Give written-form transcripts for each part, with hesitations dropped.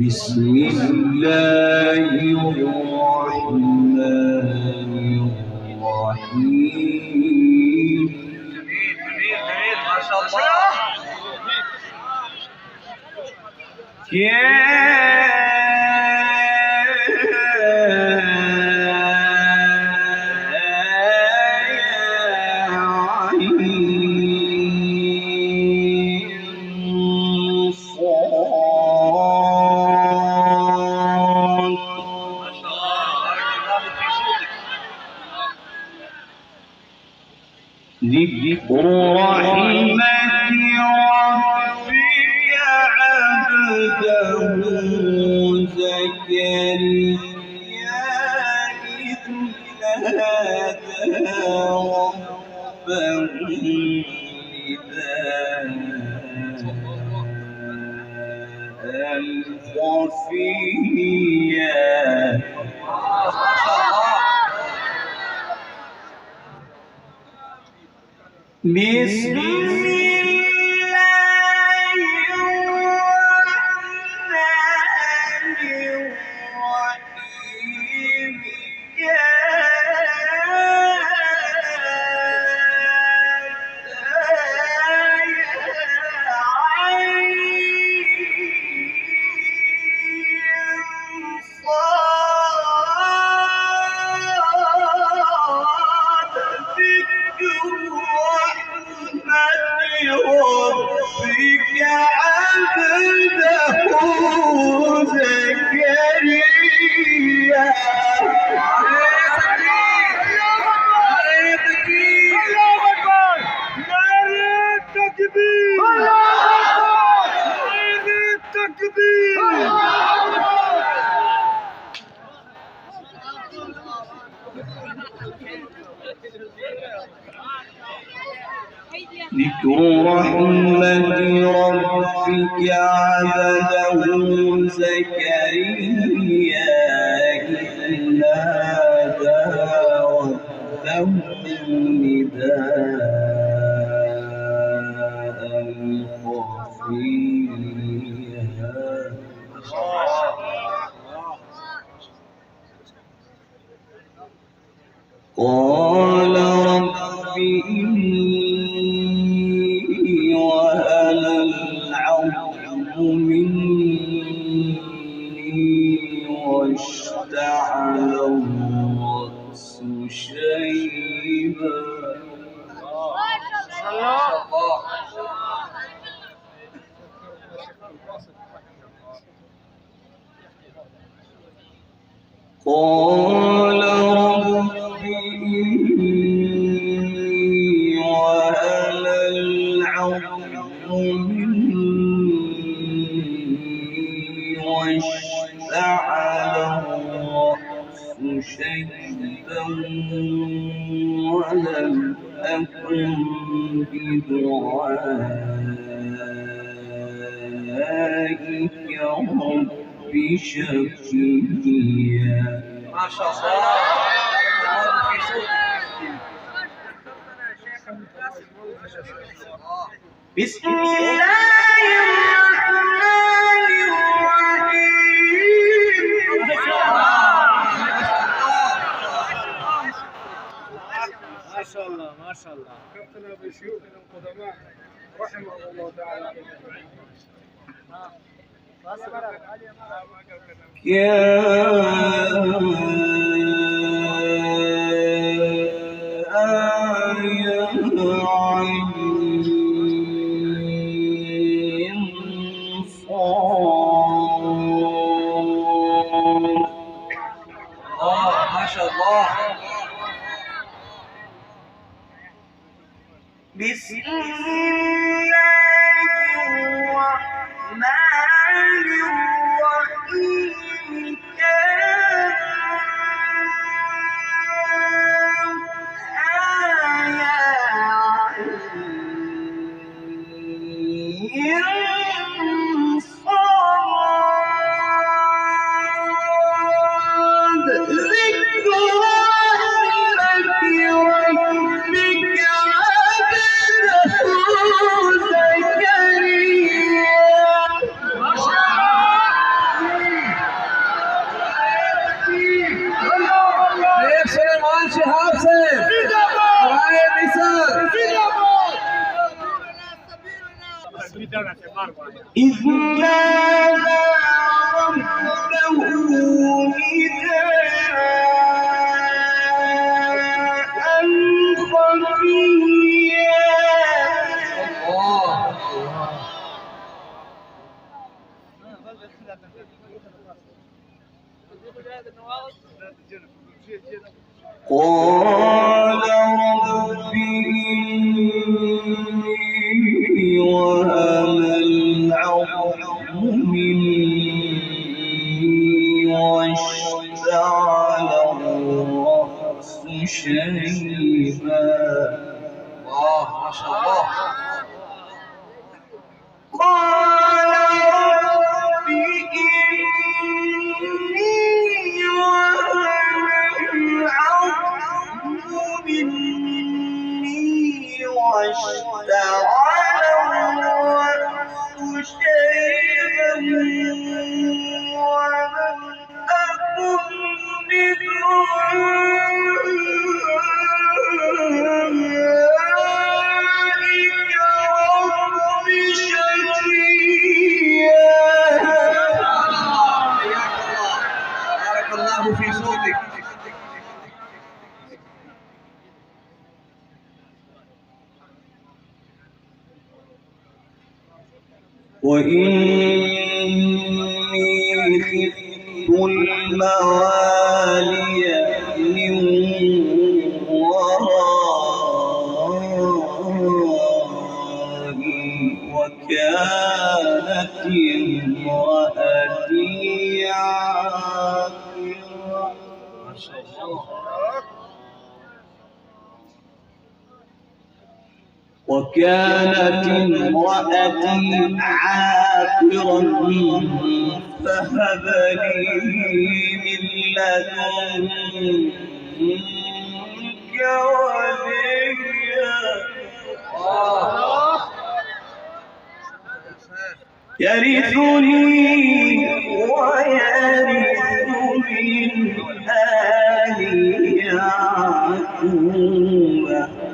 بسم الله الرحمن الرحيم. جميل ما شاء الله. ذكر رحمة ربك عبده زكريا إذ نادى ربه نداء خفيا. بسم الله الرحمن الرحيم. ربك عبده زكريا. ذكر رحمة ربك عبده زكريا إذ نادى ربه نداء خفيا. قال رب إني وهن العظم مني واشتعل الرأس شيبا. قال رب إني وهن العظم مني واشتعل الرأس شيبا ولم أكن بدعائك رب شقيا. ما شاء الله. بسم الله الرحمن الرحيم. ما شاء الله ما شاء الله. كابتن بشيوخنا القدماء رحمه الله تعالى. يا بسم الله الرحمن الرحيم سليمان شهاب سے برائے مصر إذ نادى ربه نداء خفيا قال رب إني وهن العظم مني واشتعل الرأس شيبا الله ما شاء الله قال رب إني وهن العظم مني واشتعل الرأس شيبا ولم أكن بدعائك رب شقيا حياك الله بارك الله في صوتك وإني خفت الموالي من ورائي وكانت امرأتي عاقرا ما شاء الله وكانت امرأتي عاقرا فهب لي من لدنك وليا يرثني ويرث من آل يعقوب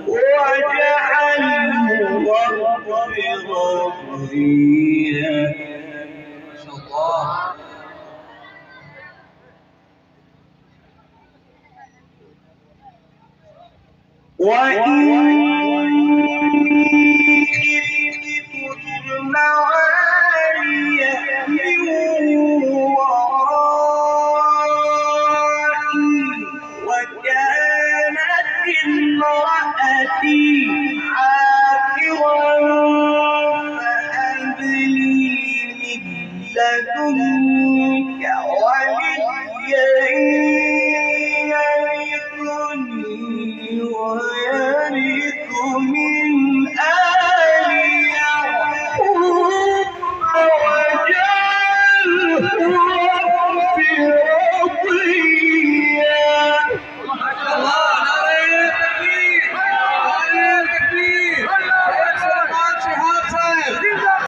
واجعله رب رضيا ما شاء الله وإني خفت الموالي من ورائي وكانت امرأتي عاقرا فهب لي من لدنك وليا يرثني ويرث من